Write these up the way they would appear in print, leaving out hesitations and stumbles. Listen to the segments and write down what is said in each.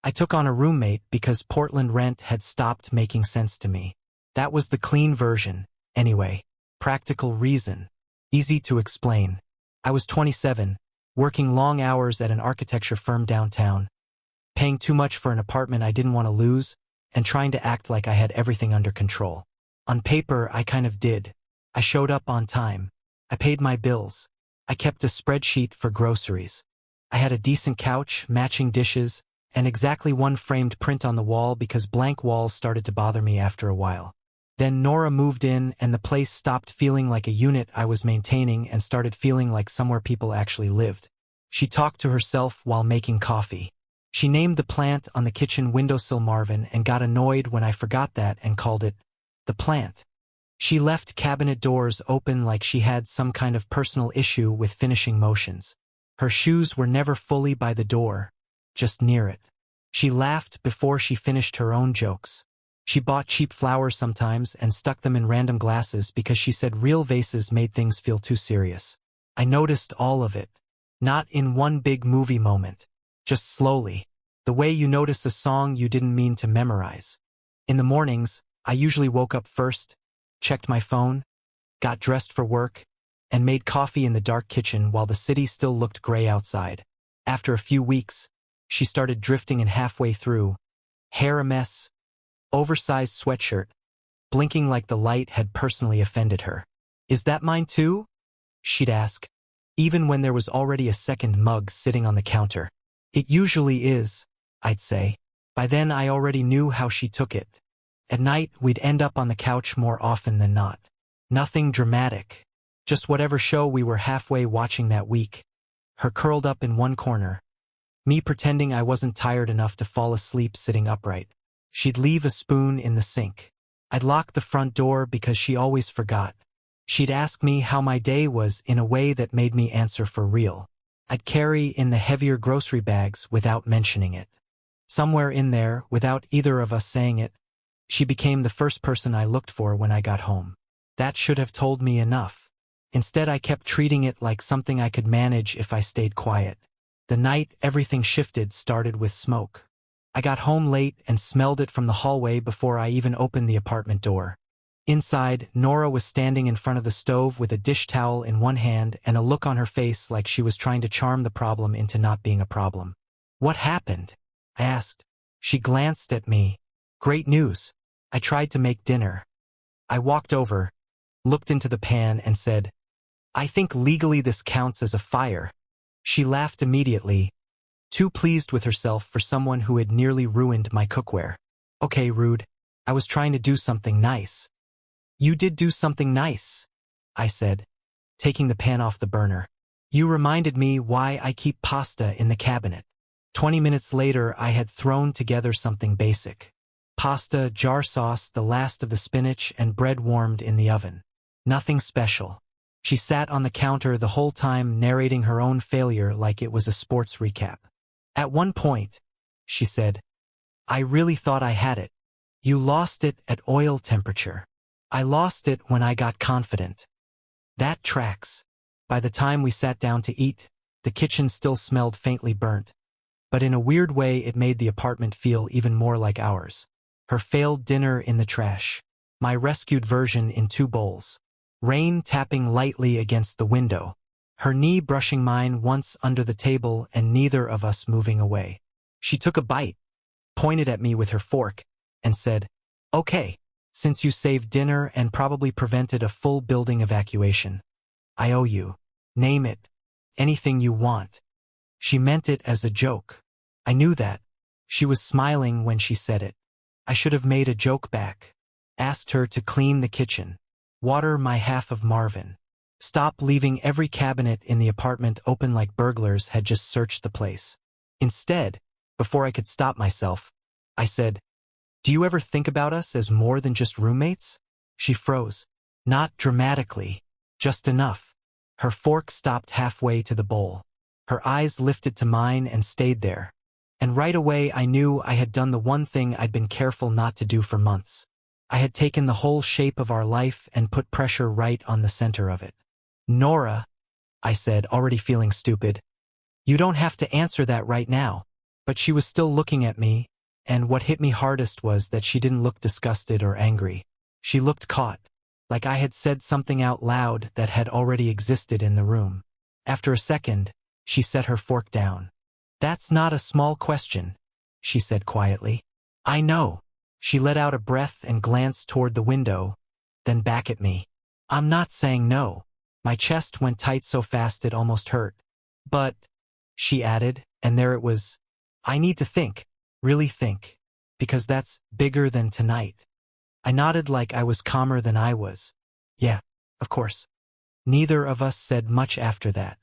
I took on a roommate because Portland rent had stopped making sense to me. That was the clean version, anyway. Practical reason. Easy to explain. I was 27, working long hours at an architecture firm downtown, paying too much for an apartment I didn't want to lose, and trying to act like I had everything under control. On paper, I kind of did. I showed up on time. I paid my bills. I kept a spreadsheet for groceries. I had a decent couch, matching dishes, and exactly one framed print on the wall because blank walls started to bother me after a while. Then Nora moved in and the place stopped feeling like a unit I was maintaining and started feeling like somewhere people actually lived. She talked to herself while making coffee. She named the plant on the kitchen windowsill Marvin and got annoyed when I forgot that and called it the plant. She left cabinet doors open like she had some kind of personal issue with finishing motions. Her shoes were never fully by the door, just near it. She laughed before she finished her own jokes. She bought cheap flowers sometimes and stuck them in random glasses because she said real vases made things feel too serious. I noticed all of it. Not in one big movie moment. Just slowly. The way you notice a song you didn't mean to memorize. In the mornings, I usually woke up first, checked my phone, got dressed for work, and made coffee in the dark kitchen while the city still looked gray outside. After a few weeks, she started drifting in halfway through. Hair a mess, oversized sweatshirt, blinking like the light had personally offended her. "Is that mine too?" she'd ask, even when there was already a second mug sitting on the counter. "It usually is," I'd say. By then I already knew how she took it. At night, we'd end up on the couch more often than not. Nothing dramatic. Just whatever show we were halfway watching that week. Her curled up in one corner. Me pretending I wasn't tired enough to fall asleep sitting upright. She'd leave a spoon in the sink. I'd lock the front door because she always forgot. She'd ask me how my day was in a way that made me answer for real. I'd carry in the heavier grocery bags without mentioning it. Somewhere in there, without either of us saying it, she became the first person I looked for when I got home. That should have told me enough. Instead, I kept treating it like something I could manage if I stayed quiet. The night everything shifted started with smoke. I got home late and smelled it from the hallway before I even opened the apartment door. Inside, Nora was standing in front of the stove with a dish towel in one hand and a look on her face like she was trying to charm the problem into not being a problem. "What happened?" I asked. She glanced at me. "Great news. I tried to make dinner." I walked over, looked into the pan and said, "I think legally this counts as a fire." She laughed immediately, too pleased with herself for someone who had nearly ruined my cookware. "Okay, rude. I was trying to do something nice." "You did do something nice," I said, taking the pan off the burner. "You reminded me why I keep pasta in the cabinet." 20 minutes later, I had thrown together something basic. Pasta, jar sauce, the last of the spinach, and bread warmed in the oven. Nothing special. She sat on the counter the whole time narrating her own failure like it was a sports recap. "At one point," she said, "I really thought I had it. You lost it at oil temperature. I lost it when I got confident." That tracks. By the time we sat down to eat, the kitchen still smelled faintly burnt. But in a weird way it made the apartment feel even more like ours. Her failed dinner in the trash. My rescued version in 2 bowls. Rain tapping lightly against the window. Her knee brushing mine once under the table and neither of us moving away. She took a bite, pointed at me with her fork, and said, "Okay, since you saved dinner and probably prevented a full building evacuation, I owe you. Name it. Anything you want." She meant it as a joke. I knew that. She was smiling when she said it. I should have made a joke back. Asked her to clean the kitchen. Water my half of Marvin. Stop leaving every cabinet in the apartment open like burglars had just searched the place. Instead, before I could stop myself, I said, "Do you ever think about us as more than just roommates?" She froze. Not dramatically, just enough. Her fork stopped halfway to the bowl. Her eyes lifted to mine and stayed there. And right away I knew I had done the one thing I'd been careful not to do for months. I had taken the whole shape of our life and put pressure right on the center of it. "Nora," I said, already feeling stupid, "you don't have to answer that right now." But she was still looking at me, and what hit me hardest was that she didn't look disgusted or angry. She looked caught, like I had said something out loud that had already existed in the room. After a second, she set her fork down. "That's not a small question," she said quietly. "I know." She let out a breath and glanced toward the window, then back at me. "I'm not saying no." My chest went tight so fast it almost hurt. "But," she added, and there it was, "I need to think, really think, because that's bigger than tonight." I nodded like I was calmer than I was. "Yeah, of course." Neither of us said much after that.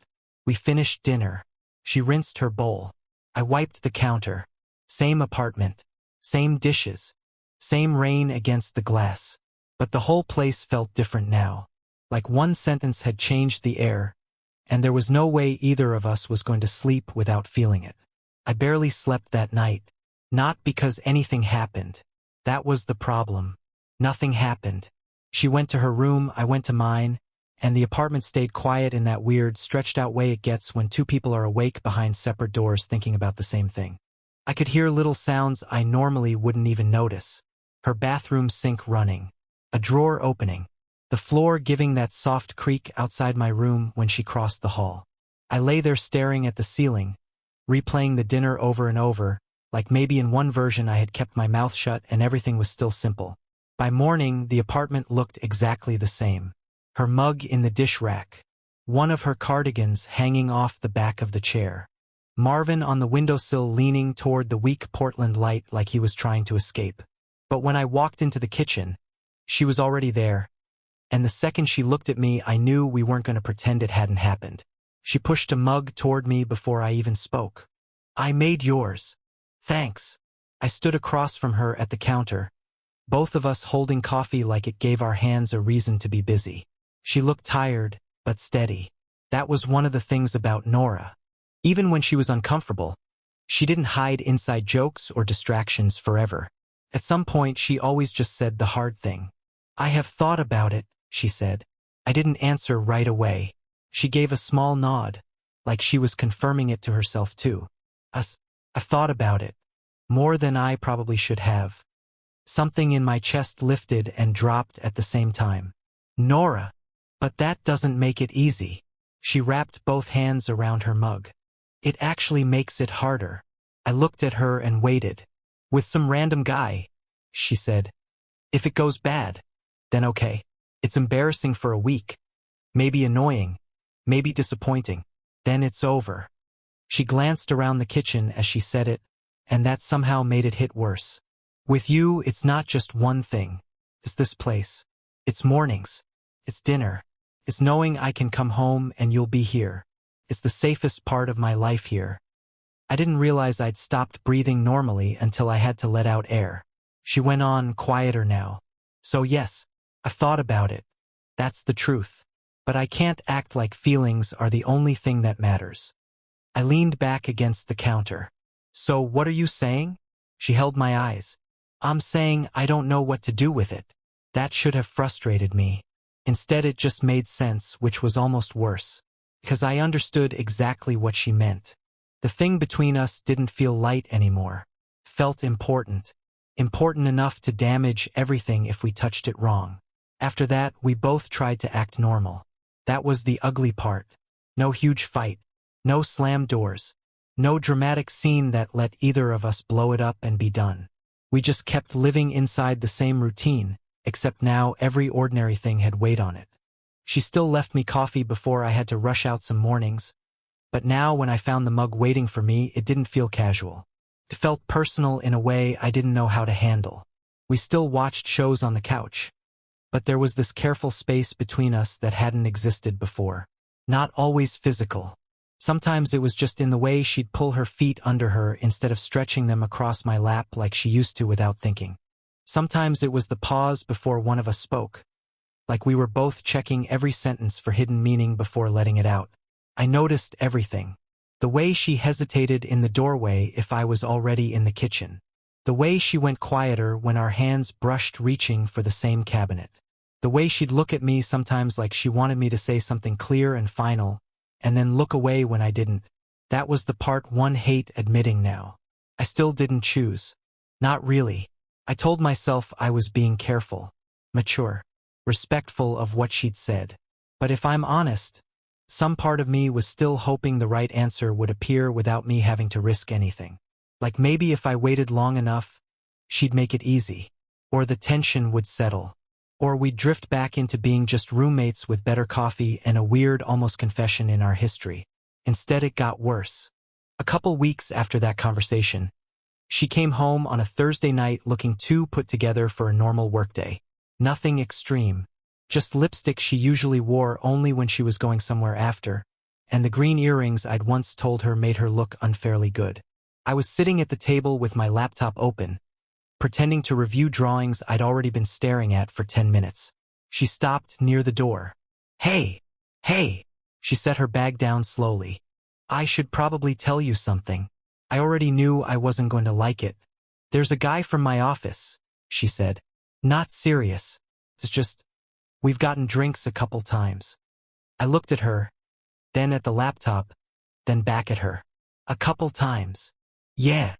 We finished dinner. She rinsed her bowl. I wiped the counter. Same apartment. Same dishes. Same rain against the glass. But the whole place felt different now. Like one sentence had changed the air, and there was no way either of us was going to sleep without feeling it. I barely slept that night. Not because anything happened. That was the problem. Nothing happened. She went to her room, I went to mine, and the apartment stayed quiet in that weird, stretched-out way it gets when two people are awake behind separate doors thinking about the same thing. I could hear little sounds I normally wouldn't even notice. Her bathroom sink running. A drawer opening. The floor giving that soft creak outside my room when she crossed the hall. I lay there staring at the ceiling, replaying the dinner over and over, like maybe in one version I had kept my mouth shut and everything was still simple. By morning, the apartment looked exactly the same. Her mug in the dish rack. One of her cardigans hanging off the back of the chair. Marvin on the windowsill leaning toward the weak Portland light like he was trying to escape. But when I walked into the kitchen, she was already there, and the second she looked at me I knew we weren't going to pretend it hadn't happened. She pushed a mug toward me before I even spoke. "I made yours." "Thanks." I stood across from her at the counter, both of us holding coffee like it gave our hands a reason to be busy. She looked tired, but steady. That was one of the things about Nora. Even when she was uncomfortable, she didn't hide inside jokes or distractions forever. At some point, she always just said the hard thing. "I have thought about it," she said. I didn't answer right away. She gave a small nod, like she was confirming it to herself too. I've thought about it. More than I probably should have. Something in my chest lifted and dropped at the same time. "Nora." "But that doesn't make it easy." She wrapped both hands around her mug. "It actually makes it harder." I looked at her and waited. "With some random guy," she said. "If it goes bad, then okay. It's embarrassing for a week. Maybe annoying. Maybe disappointing. Then it's over." She glanced around the kitchen as she said it, and that somehow made it hit worse. "With you, it's not just one thing. It's this place. It's mornings. It's dinner. It's knowing I can come home and you'll be here. It's the safest part of my life here." I didn't realize I'd stopped breathing normally until I had to let out air. She went on, quieter now. "So yes, I've thought about it. That's the truth. But I can't act like feelings are the only thing that matters." I leaned back against the counter. "So what are you saying?" She held my eyes. "I'm saying I don't know what to do with it." That should have frustrated me. Instead it just made sense, which was almost worse. Because I understood exactly what she meant. The thing between us didn't feel light anymore. Felt important. Important enough to damage everything if we touched it wrong. After that, we both tried to act normal. That was the ugly part. No huge fight. No slammed doors. No dramatic scene that let either of us blow it up and be done. We just kept living inside the same routine, except now every ordinary thing had weight on it. She still left me coffee before I had to rush out some mornings, but now when I found the mug waiting for me, it didn't feel casual. It felt personal in a way I didn't know how to handle. We still watched shows on the couch, but there was this careful space between us that hadn't existed before. Not always physical. Sometimes it was just in the way she'd pull her feet under her instead of stretching them across my lap like she used to without thinking. Sometimes it was the pause before one of us spoke, like we were both checking every sentence for hidden meaning before letting it out. I noticed everything. The way she hesitated in the doorway if I was already in the kitchen. The way she went quieter when our hands brushed reaching for the same cabinet. The way she'd look at me sometimes like she wanted me to say something clear and final, and then look away when I didn't. That was the part one hate admitting now. I still didn't choose. Not really. I told myself I was being careful, mature, respectful of what she'd said. But if I'm honest, some part of me was still hoping the right answer would appear without me having to risk anything. Like maybe if I waited long enough, she'd make it easy. Or the tension would settle. Or we'd drift back into being just roommates with better coffee and a weird almost confession in our history. Instead, it got worse. A couple weeks after that conversation, she came home on a Thursday night looking too put together for a normal workday. Nothing extreme. Just lipstick she usually wore only when she was going somewhere after, and the green earrings I'd once told her made her look unfairly good. I was sitting at the table with my laptop open, pretending to review drawings I'd already been staring at for 10 minutes. She stopped near the door. Hey! Hey! She set her bag down slowly. I should probably tell you something. I already knew I wasn't going to like it. There's a guy from my office, she said. Not serious. It's just, we've gotten drinks a couple times. I looked at her, then at the laptop, then back at her. A couple times. Yeah.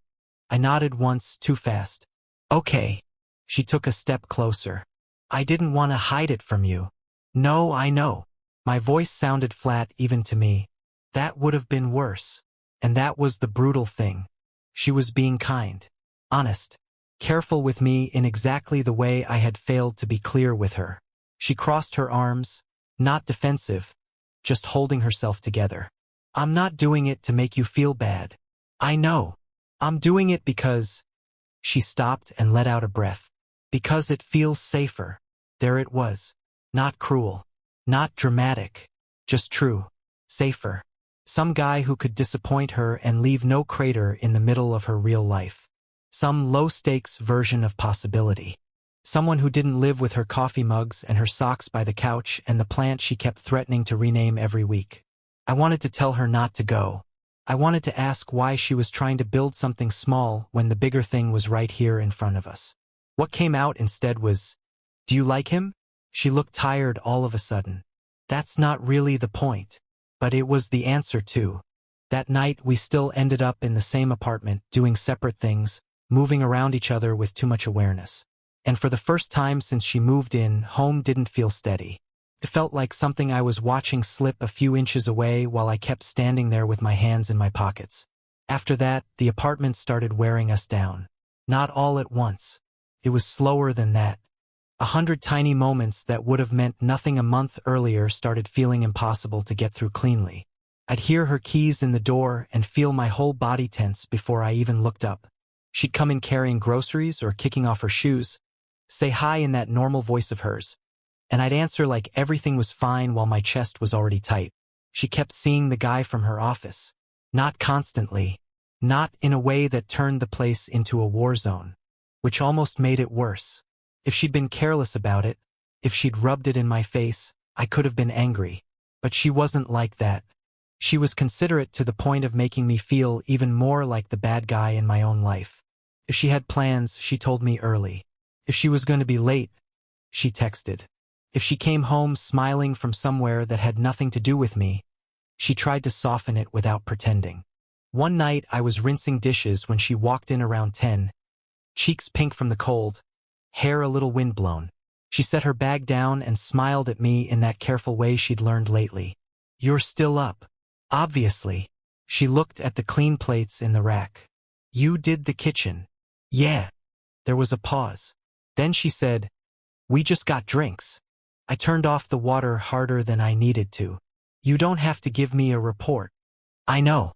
I nodded once too fast. Okay. She took a step closer. I didn't want to hide it from you. No, I know. My voice sounded flat even to me. That would have been worse. And that was the brutal thing. She was being kind, honest, careful with me in exactly the way I had failed to be clear with her. She crossed her arms, not defensive, just holding herself together. I'm not doing it to make you feel bad. I know. I'm doing it because... She stopped and let out a breath. Because it feels safer. There it was. Not cruel. Not dramatic. Just true. Safer. Some guy who could disappoint her and leave no crater in the middle of her real life. Some low-stakes version of possibility. Someone who didn't live with her coffee mugs and her socks by the couch and the plant she kept threatening to rename every week. I wanted to tell her not to go. I wanted to ask why she was trying to build something small when the bigger thing was right here in front of us. What came out instead was, "Do you like him?" She looked tired all of a sudden. That's not really the point. But it was the answer too. That night we still ended up in the same apartment, doing separate things, moving around each other with too much awareness. And for the first time since she moved in, home didn't feel steady. It felt like something I was watching slip a few inches away while I kept standing there with my hands in my pockets. After that, the apartment started wearing us down. Not all at once. It was slower than that. 100 tiny moments that would have meant nothing a month earlier started feeling impossible to get through cleanly. I'd hear her keys in the door and feel my whole body tense before I even looked up. She'd come in carrying groceries or kicking off her shoes, say hi in that normal voice of hers, and I'd answer like everything was fine while my chest was already tight. She kept seeing the guy from her office. Not constantly. Not in a way that turned the place into a war zone. Which almost made it worse. If she'd been careless about it, if she'd rubbed it in my face, I could have been angry. But she wasn't like that. She was considerate to the point of making me feel even more like the bad guy in my own life. If she had plans, she told me early. If she was going to be late, she texted. If she came home smiling from somewhere that had nothing to do with me, she tried to soften it without pretending. One night I was rinsing dishes when she walked in around 10, cheeks pink from the cold, hair a little windblown. She set her bag down and smiled at me in that careful way she'd learned lately. You're still up. Obviously. She looked at the clean plates in the rack. You did the kitchen. Yeah. There was a pause. Then she said, we just got drinks. I turned off the water harder than I needed to. You don't have to give me a report. I know.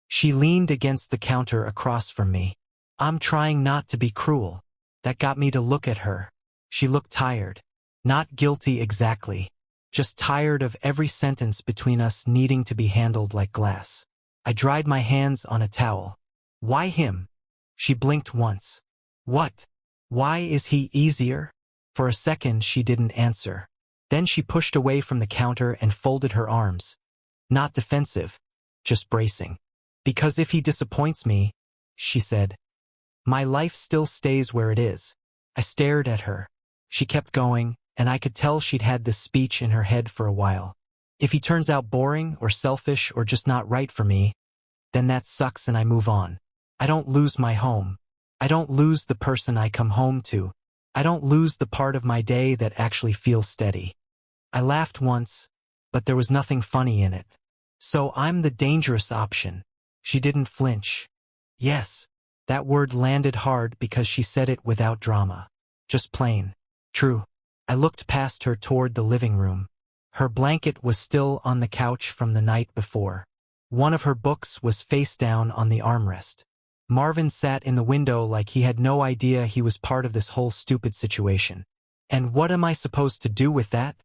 She leaned against the counter across from me. I'm trying not to be cruel. That got me to look at her. She looked tired. Not guilty exactly. Just tired of every sentence between us needing to be handled like glass. I dried my hands on a towel. Why him? She blinked once. What? Why is he easier? For a second she didn't answer. Then she pushed away from the counter and folded her arms. Not defensive, just bracing. Because if he disappoints me, she said, my life still stays where it is. I stared at her. She kept going, and I could tell she'd had this speech in her head for a while. If he turns out boring or selfish or just not right for me, then that sucks and I move on. I don't lose my home. I don't lose the person I come home to. I don't lose the part of my day that actually feels steady. I laughed once, but there was nothing funny in it. So I'm the dangerous option. She didn't flinch. Yes, that word landed hard because she said it without drama. Just plain. True. I looked past her toward the living room. Her blanket was still on the couch from the night before. One of her books was face down on the armrest. Marvin sat in the window like he had no idea he was part of this whole stupid situation. And what am I supposed to do with that?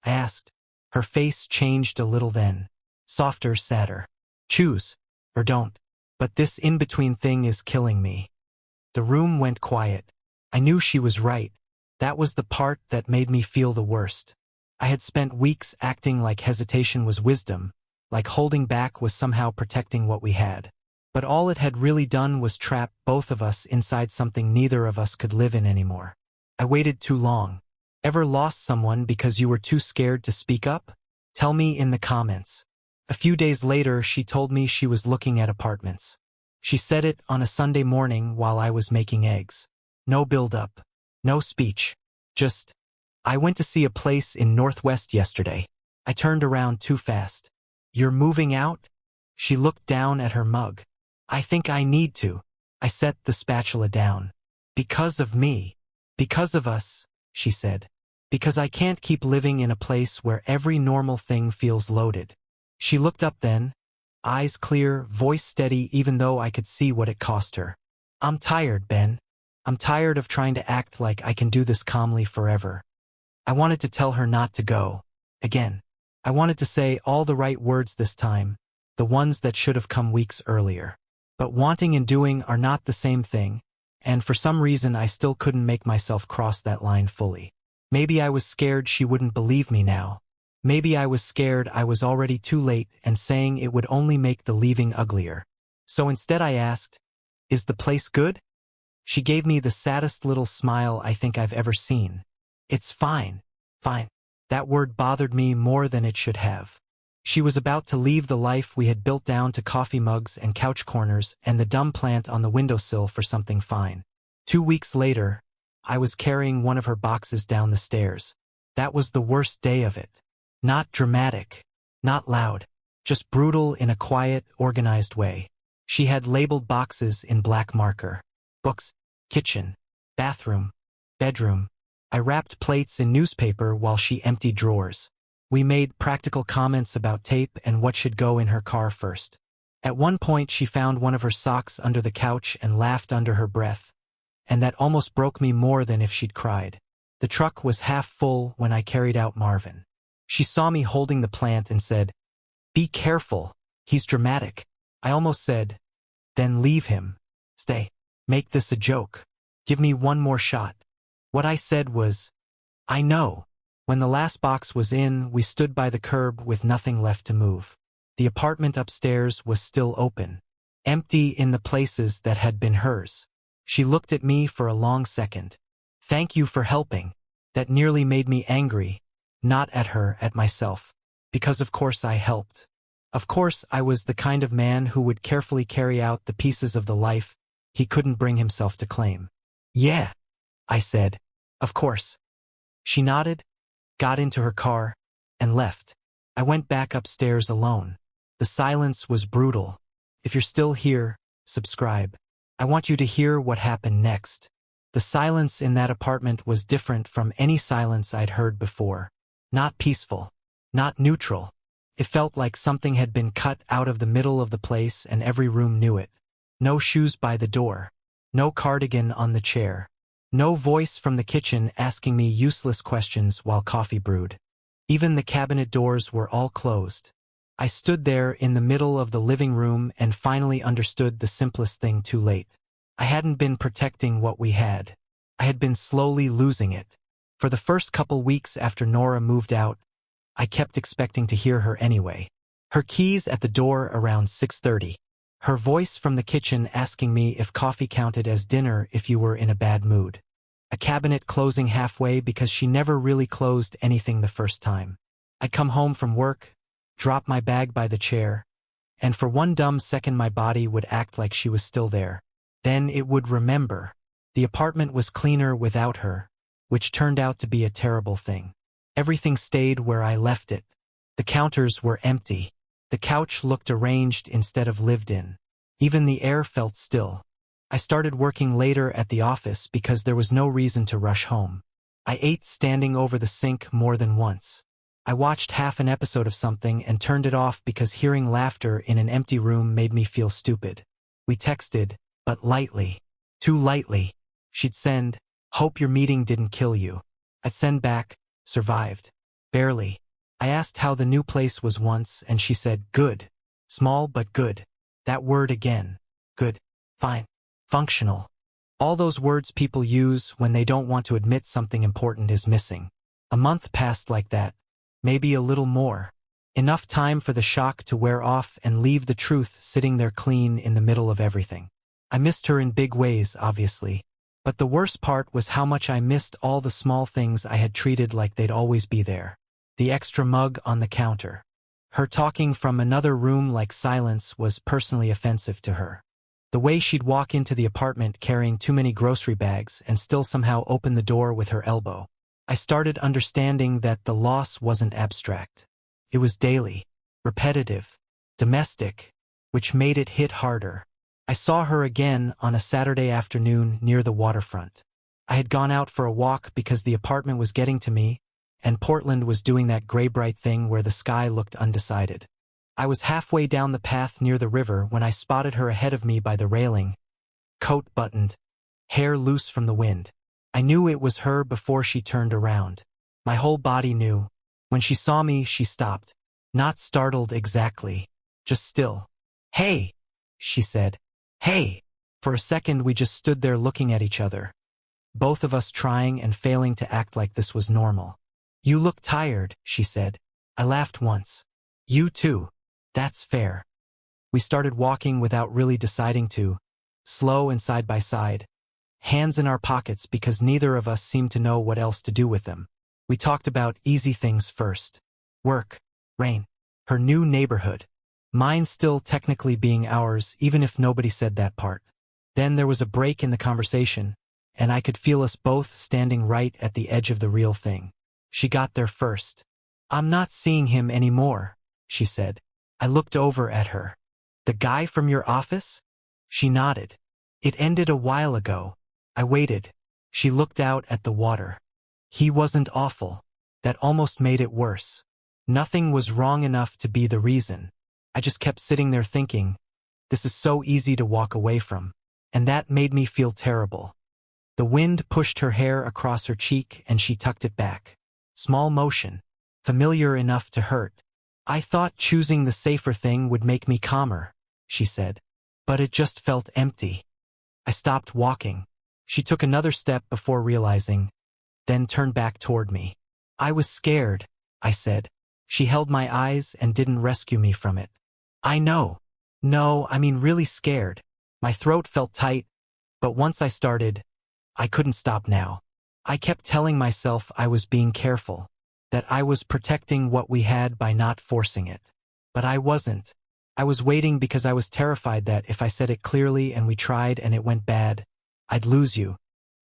I asked. Her face changed a little then. Softer, sadder. Choose. Or don't. But this in-between thing is killing me. The room went quiet. I knew she was right. That was the part that made me feel the worst. I had spent weeks acting like hesitation was wisdom, like holding back was somehow protecting what we had. But all it had really done was trap both of us inside something neither of us could live in anymore. I waited too long. Ever lost someone because you were too scared to speak up? Tell me in the comments. A few days later, she told me she was looking at apartments. She said it on a Sunday morning while I was making eggs. No build-up. No speech. Just, I went to see a place in Northwest yesterday. I turned around too fast. You're moving out? She looked down at her mug. I think I need to. I set the spatula down. Because of me. Because of us, she said. Because I can't keep living in a place where every normal thing feels loaded. She looked up then, eyes clear, voice steady even though I could see what it cost her. I'm tired, Ben. I'm tired of trying to act like I can do this calmly forever. I wanted to tell her not to go. Again. I wanted to say all the right words this time, the ones that should have come weeks earlier. But wanting and doing are not the same thing, and for some reason I still couldn't make myself cross that line fully. Maybe I was scared she wouldn't believe me now. Maybe I was scared I was already too late and saying it would only make the leaving uglier. So instead I asked, "Is the place good?" She gave me the saddest little smile I think I've ever seen. It's fine. Fine. That word bothered me more than it should have. She was about to leave the life we had built down to coffee mugs and couch corners and the dumb plant on the windowsill for something fine. 2 weeks later, I was carrying one of her boxes down the stairs. That was the worst day of it. Not dramatic. Not loud. Just brutal in a quiet, organized way. She had labeled boxes in black marker. Books, kitchen, bathroom, bedroom. I wrapped plates in newspaper while she emptied drawers. We made practical comments about tape and what should go in her car first. At one point she found one of her socks under the couch and laughed under her breath. And that almost broke me more than if she'd cried. The truck was half full when I carried out Marvin. She saw me holding the plant and said, "Be careful, he's dramatic." I almost said, "Then leave him. Stay. Make this a joke. Give me one more shot." What I said was, "I know." When the last box was in, we stood by the curb with nothing left to move. The apartment upstairs was still open, empty in the places that had been hers. She looked at me for a long second. "Thank you for helping." That nearly made me angry, not at her, at myself. Because of course I helped. Of course I was the kind of man who would carefully carry out the pieces of the life he couldn't bring himself to claim. "Yeah," I said. "Of course." She nodded, got into her car, and left. I went back upstairs alone. The silence was brutal. If you're still here, subscribe. I want you to hear what happened next. The silence in that apartment was different from any silence I'd heard before. Not peaceful. Not neutral. It felt like something had been cut out of the middle of the place and every room knew it. No shoes by the door. No cardigan on the chair. No voice from the kitchen asking me useless questions while coffee brewed. Even the cabinet doors were all closed. I stood there in the middle of the living room and finally understood the simplest thing too late. I hadn't been protecting what we had. I had been slowly losing it. For the first couple weeks after Nora moved out, I kept expecting to hear her anyway. Her keys at the door around 6:30. Her voice from the kitchen asking me if coffee counted as dinner if you were in a bad mood. A cabinet closing halfway because she never really closed anything the first time. I'd come home from work, drop my bag by the chair, and for one dumb second my body would act like she was still there. Then it would remember. The apartment was cleaner without her, which turned out to be a terrible thing. Everything stayed where I left it. The counters were empty. The couch looked arranged instead of lived in. Even the air felt still. I started working later at the office because there was no reason to rush home. I ate standing over the sink more than once. I watched half an episode of something and turned it off because hearing laughter in an empty room made me feel stupid. We texted, but lightly. Too lightly. She'd send, "Hope your meeting didn't kill you." I'd send back, "Survived." Barely. I asked how the new place was once, and she said, "Good. Small but good." That word again. Good. Fine. Functional. All those words people use when they don't want to admit something important is missing. A month passed like that. Maybe a little more. Enough time for the shock to wear off and leave the truth sitting there clean in the middle of everything. I missed her in big ways, obviously. But the worst part was how much I missed all the small things I had treated like they'd always be there. The extra mug on the counter. Her talking from another room like silence was personally offensive to her. The way she'd walk into the apartment carrying too many grocery bags and still somehow open the door with her elbow. I started understanding that the loss wasn't abstract. It was daily, repetitive, domestic, which made it hit harder. I saw her again on a Saturday afternoon near the waterfront. I had gone out for a walk because the apartment was getting to me, and Portland was doing that gray-bright thing where the sky looked undecided. I was halfway down the path near the river when I spotted her ahead of me by the railing, coat buttoned, hair loose from the wind. I knew it was her before she turned around. My whole body knew. When she saw me, she stopped. Not startled exactly, just still. "Hey," she said. "Hey." For a second we just stood there looking at each other, both of us trying and failing to act like this was normal. "You look tired," she said. I laughed once. "You too. That's fair." We started walking without really deciding to, slow and side by side, hands in our pockets because neither of us seemed to know what else to do with them. We talked about easy things first. Work, Rain, her new neighborhood. Mine still technically being ours even if nobody said that part. Then there was a break in the conversation, and I could feel us both standing right at the edge of the real thing. She got there first. "I'm not seeing him anymore," she said. I looked over at her. "The guy from your office?" She nodded. "It ended a while ago." I waited. She looked out at the water. "He wasn't awful." That almost made it worse. Nothing was wrong enough to be the reason. I just kept sitting there thinking, this is so easy to walk away from. And that made me feel terrible. The wind pushed her hair across her cheek and she tucked it back. Small motion. Familiar enough to hurt. "I thought choosing the safer thing would make me calmer," she said. "But it just felt empty." I stopped walking. She took another step before realizing, then turned back toward me. "I was scared," I said. She held my eyes and didn't rescue me from it. "I know. No, I mean really scared." My throat felt tight, but once I started, I couldn't stop now. I kept telling myself I was being careful, that I was protecting what we had by not forcing it. But I wasn't. I was waiting because I was terrified that if I said it clearly and we tried and it went bad, I'd lose you.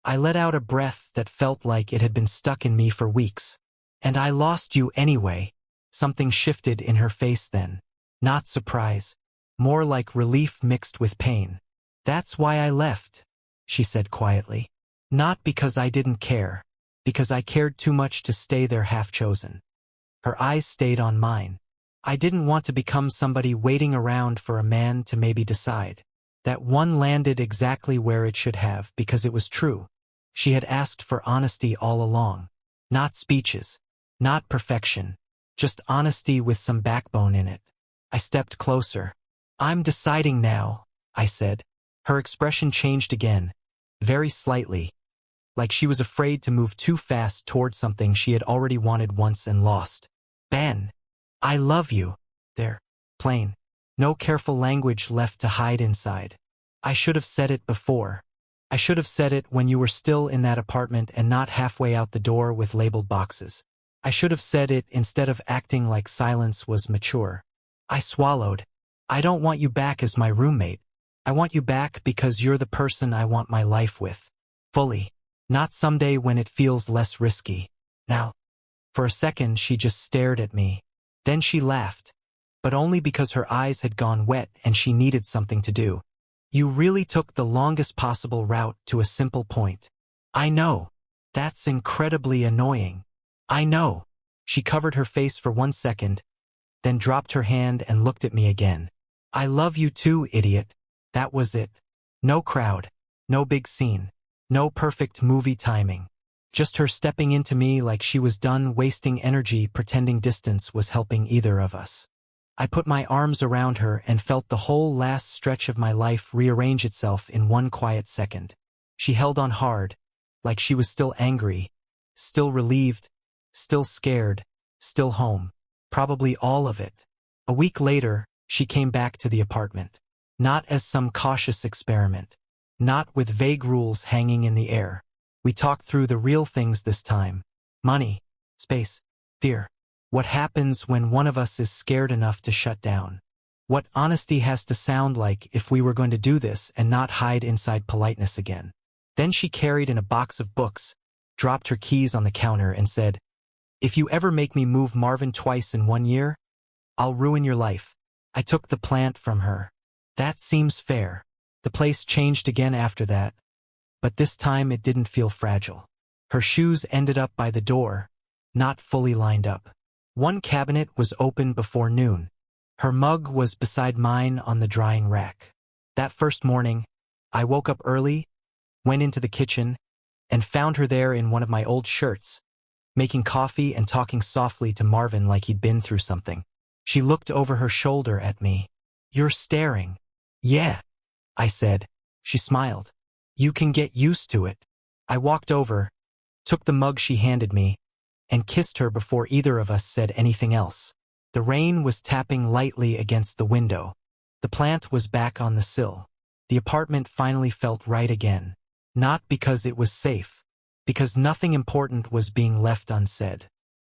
I let out a breath that felt like it had been stuck in me for weeks. "And I lost you anyway." Something shifted in her face then. Not surprise. More like relief mixed with pain. "That's why I left," she said quietly. "Not because I didn't care. Because I cared too much to stay there half-chosen." Her eyes stayed on mine. I didn't want to become somebody waiting around for a man to maybe decide. That one landed exactly where it should have because it was true. She had asked for honesty all along. Not speeches. Not perfection. Just honesty with some backbone in it. I stepped closer. "I'm deciding now," I said. Her expression changed again, very slightly, like she was afraid to move too fast toward something she had already wanted once and lost. "Ben, I love you." There. Plain. No careful language left to hide inside. I should have said it before. I should have said it when you were still in that apartment and not halfway out the door with labeled boxes. I should have said it instead of acting like silence was mature. I swallowed. "I don't want you back as my roommate." I want you back because you're the person I want my life with. Fully. Not someday when it feels less risky. Now. For a second she just stared at me. Then she laughed. But only because her eyes had gone wet and she needed something to do. You really took the longest possible route to a simple point. I know. That's incredibly annoying. I know. She covered her face for 1 second, then dropped her hand and looked at me again. I love you too, idiot. That was it. No crowd. No big scene. No perfect movie timing. Just her stepping into me like she was done wasting energy pretending distance was helping either of us. I put my arms around her and felt the whole last stretch of my life rearrange itself in 1 quiet second. She held on hard, like she was still angry, still relieved, still scared, still home. Probably all of it. A week later, she came back to the apartment. Not as some cautious experiment. Not with vague rules hanging in the air. We talked through the real things this time. Money, space, fear. What happens when one of us is scared enough to shut down? What honesty has to sound like if we were going to do this and not hide inside politeness again? Then she carried in a box of books, dropped her keys on the counter and said, "If you ever make me move Marvin twice in 1 year, I'll ruin your life." I took the plant from her. That seems fair. The place changed again after that, but this time it didn't feel fragile. Her shoes ended up by the door, not fully lined up. One cabinet was open before noon. Her mug was beside mine on the drying rack. That first morning, I woke up early, went into the kitchen, and found her there in one of my old shirts, making coffee and talking softly to Marvin like he'd been through something. She looked over her shoulder at me. "You're staring." "Yeah," I said. She smiled. "You can get used to it." I walked over, took the mug she handed me, and kissed her before either of us said anything else. The rain was tapping lightly against the window. The plant was back on the sill. The apartment finally felt right again. Not because it was safe, because nothing important was being left unsaid.